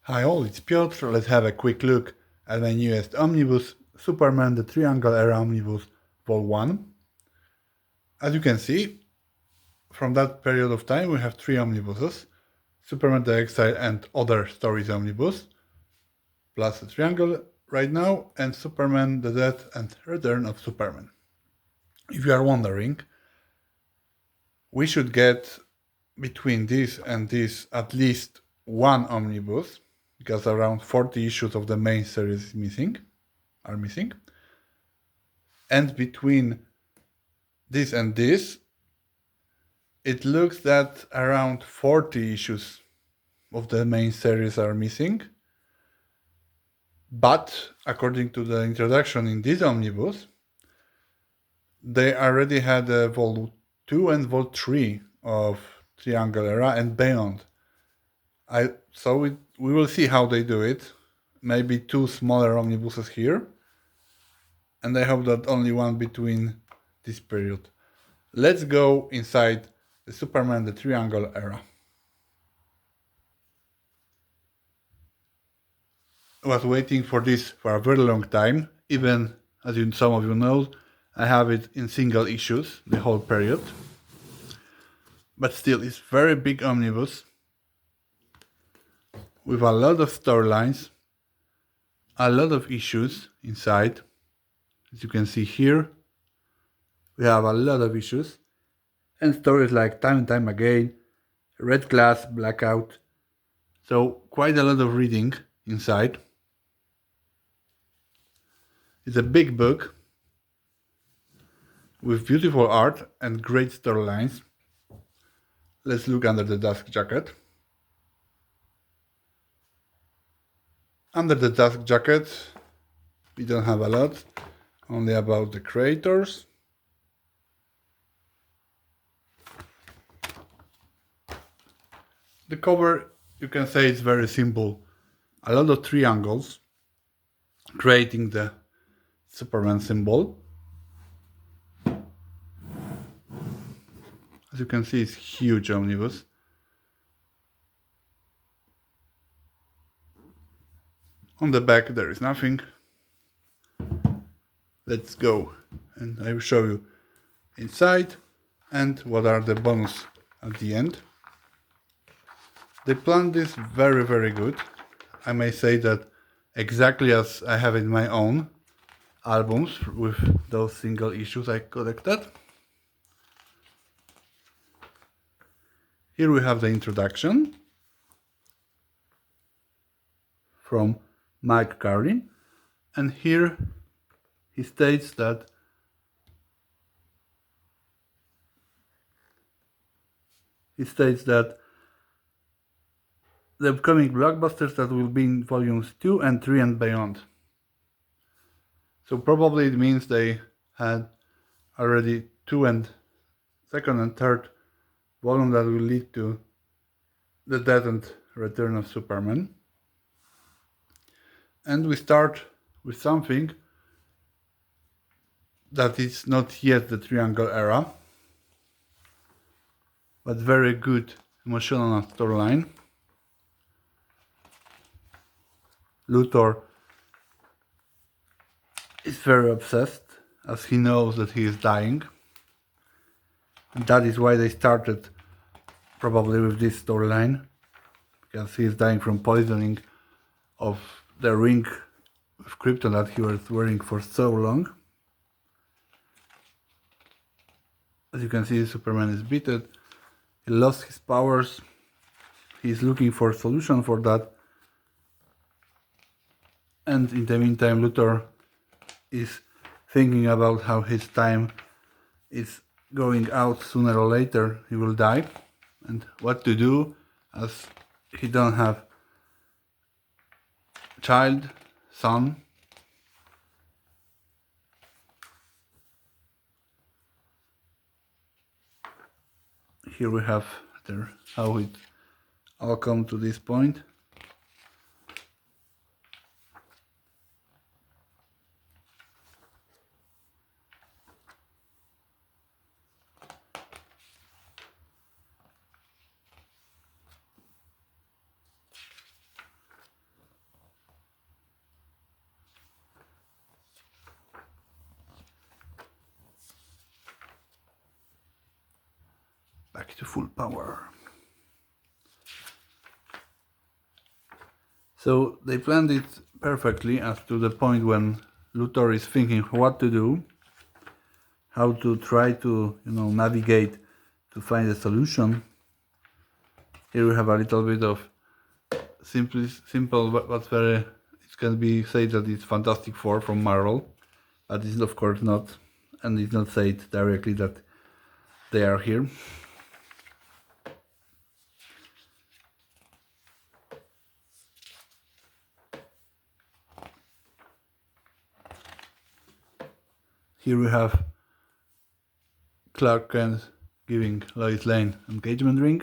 Hi all, it's Piotr. Let's have a quick look at my newest omnibus, Superman the Triangle Era Omnibus Vol 1. As you can see, from that period of time we have three omnibuses, Superman the Exile and Other Stories Omnibus, plus the Triangle right now, and Superman the Death and Return of Superman. If you are wondering, we should get between this and this at least one omnibus, because around 40 issues of the main series are missing. And between this and this, it looks that around 40 issues of the main series are missing. But according to the introduction in this omnibus, they already had a Vol 2 and Vol 3 of Triangle Era and beyond. We will see how they do it. Maybe two smaller omnibuses here. And I hope that only one between this period. Let's go inside the Superman the Triangle Era. I was waiting for this for a very long time. Even, as some of you know, I have it in single issues, the whole period. But still, it's very big omnibus with a lot of storylines, a lot of issues inside. As you can see here, we have a lot of issues and stories like Time and Time Again, Red Glass, Blackout. So quite a lot of reading inside. It's a big book with beautiful art and great storylines. Let's look under the dust jacket. Under the dust jacket, we don't have a lot, only about the creators. The cover, you can say, it's very simple. A lot of triangles creating the Superman symbol. As you can see, it's huge omnibus. On the back there is nothing. Let's go and I will show you inside and what are the bonus at the end. They planned this very, very good. I may say that exactly as I have in my own albums with those single issues I collected. Here we have the introduction from Mike Carlin, and here he states that the upcoming blockbusters that will be in volumes 2 and 3 and beyond. So probably it means they had already second and third volume that will lead to the Death and Return of Superman. And we start with something that is not yet the Triangle Era, but very good emotional storyline. Luthor is very obsessed as he knows that he is dying. And that is why they started probably with this storyline, because he is dying from poisoning of the ring of Krypton that he was wearing for so long. As you can see, Superman is beaten. He lost his powers. He is looking for a solution for that. And in the meantime, Luthor is thinking about how his time is going out. Sooner or later he will die, and what to do as he don't have son. Here we have how it all come to this point. back to full power. So they planned it perfectly as to the point when Luthor is thinking what to do, how to try to navigate to find a solution. Here we have a little bit of simple but very, it can be said that it's Fantastic Four from Marvel, but it's of course not, and it's not said directly that they are here. Here we have Clark Kent giving Lois Lane engagement ring.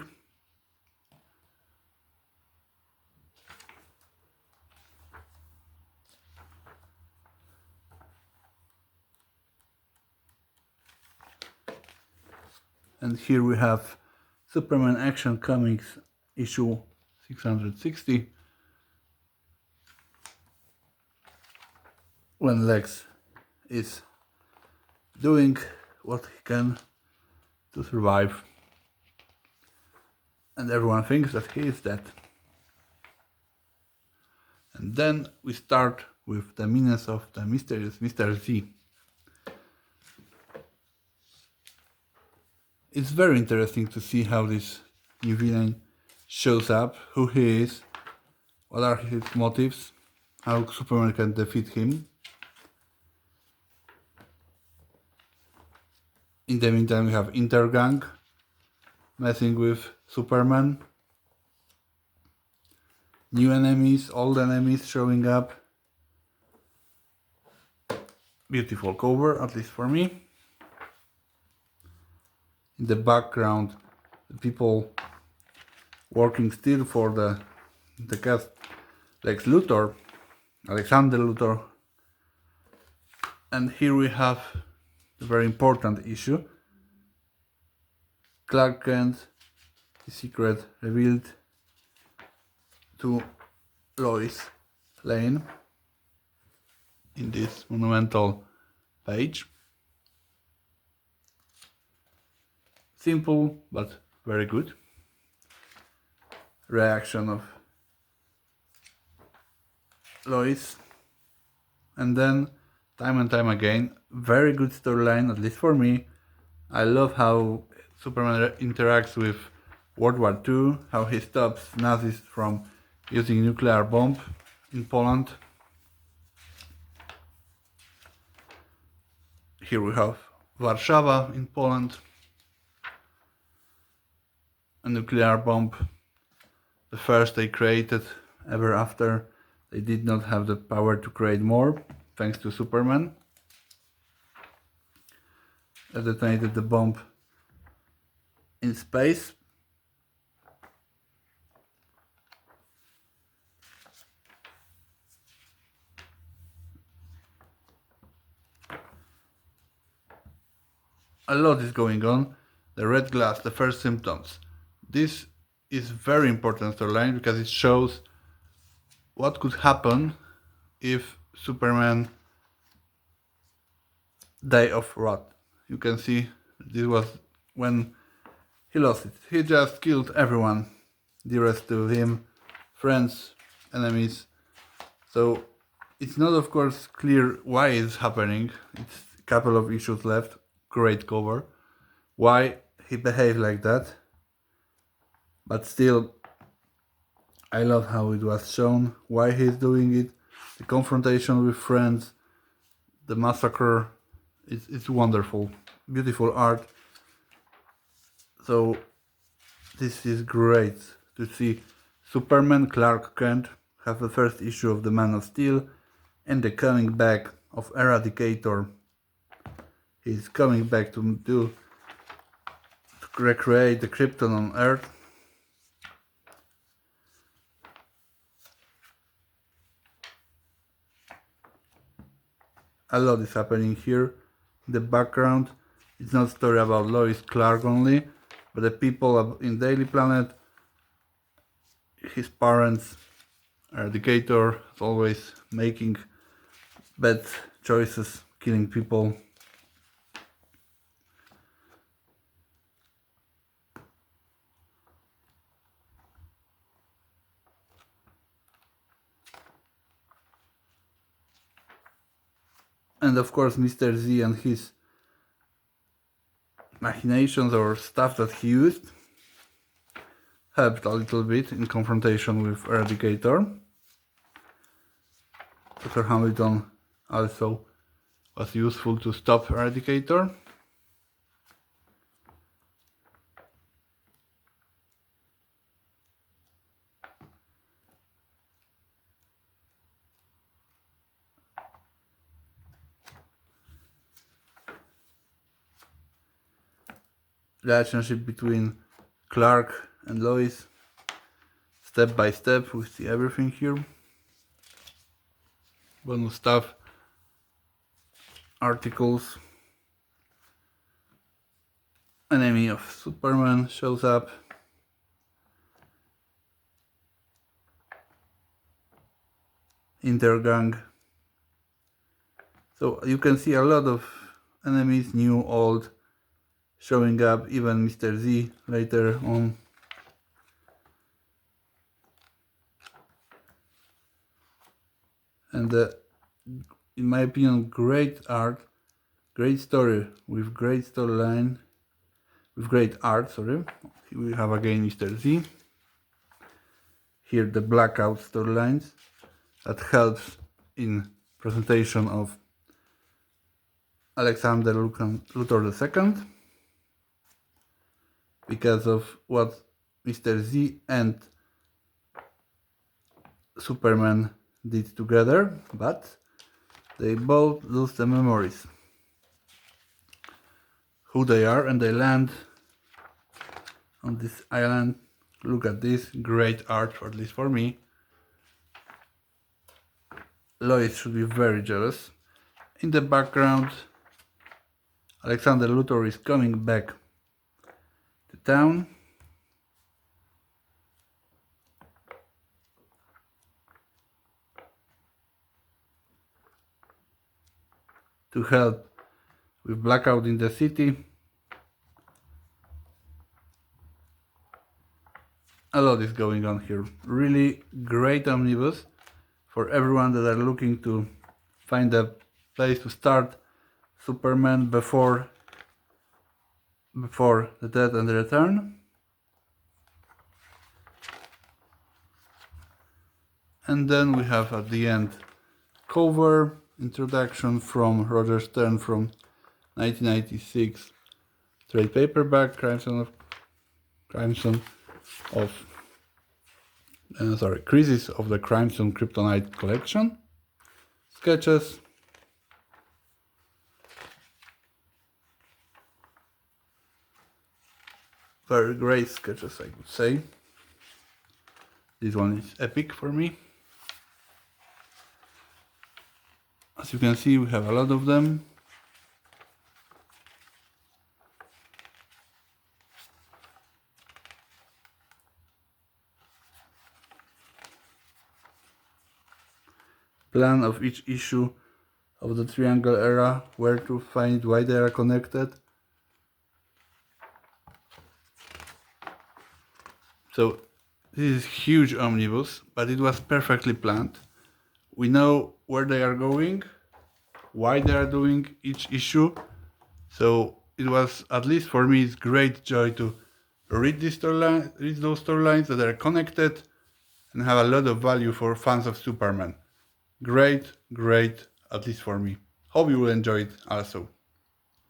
And here we have Superman Action Comics issue 660, when Lex is doing what he can to survive, and everyone thinks that he is dead. And then we start with the menace of the mysterious Mr. Z. It's very interesting to see how this new villain shows up, who he is, what are his motives, how Superman can defeat him. In the meantime, we have Intergang messing with Superman. New enemies, old enemies showing up. Beautiful cover, at least for me. In the background, the people working still for the cast, Lex Luthor, Alexander Luthor. And here we have the very important issue. Clark Kent, his secret revealed to Lois Lane in this monumental page. Simple but very good reaction of Lois, and then time and time again, very good storyline, at least for me. I love how Superman interacts with World War II, how he stops Nazis from using nuclear bomb in Poland. Here we have Warszawa in Poland, a nuclear bomb, the first they created ever after they did not have the power to create more, thanks to Superman. They detonated the bomb in space. A lot is going on. The red glass, the first symptoms. This is very important storyline because it shows what could happen if Superman die of rot. You can see this was when he lost it. He just killed everyone dearest to him, friends, enemies. So it's not of course clear why it's happening. It's a couple of issues left. Great cover. Why he behaved like that. But still, I love how it was shown, why he's doing it, the confrontation with friends, the massacre, it's wonderful, beautiful art. So this is great to see Superman, Clark Kent have the first issue of the Man of Steel and the coming back of Eradicator. He's coming back to recreate the Krypton on Earth. A lot is happening here. In the background, it's not a story about Lois Clark only, but the people in Daily Planet, his parents, Eradicator, is always making bad choices, killing people. And of course Mr. Z and his machinations or stuff that he used helped a little bit in confrontation with Eradicator. Dr. Hamilton also was useful to stop Eradicator. Relationship between Clark and Lois, step by step, we see everything here. Bonus stuff, articles, enemy of Superman shows up. Intergang. So you can see a lot of enemies, new, old, showing up, even Mr. Z later on. And in my opinion, great art, great story with great storyline, with great art, sorry. Here we have again Mr. Z. Here the blackout storylines that helps in presentation of Alexander Luthor II, because of what Mr. Z and Superman did together, but they both lose the memories who they are, and they land on this island. Look at this, great art, at least for me. Lois should be very jealous. In the background, Alexander Luthor is coming back to town. To help with blackout in the city. A lot is going on here. Really great omnibus for everyone that are looking to find a place to start Superman before the death and the return. And then we have at the end cover introduction from Roger Stern from 1996 trade paperback, Crisis of the Crimson Kryptonite collection. Sketches. Very great sketches, I would say. This one is epic for me. As you can see, we have a lot of them. Plan of each issue of the Triangle Era, where to find, why they are connected. So this is huge omnibus, but it was perfectly planned. We know where they are going, why they are doing each issue. So it was, at least for me, it's great joy to read those storylines that are connected and have a lot of value for fans of Superman. Great, at least for me. Hope you will enjoy it also.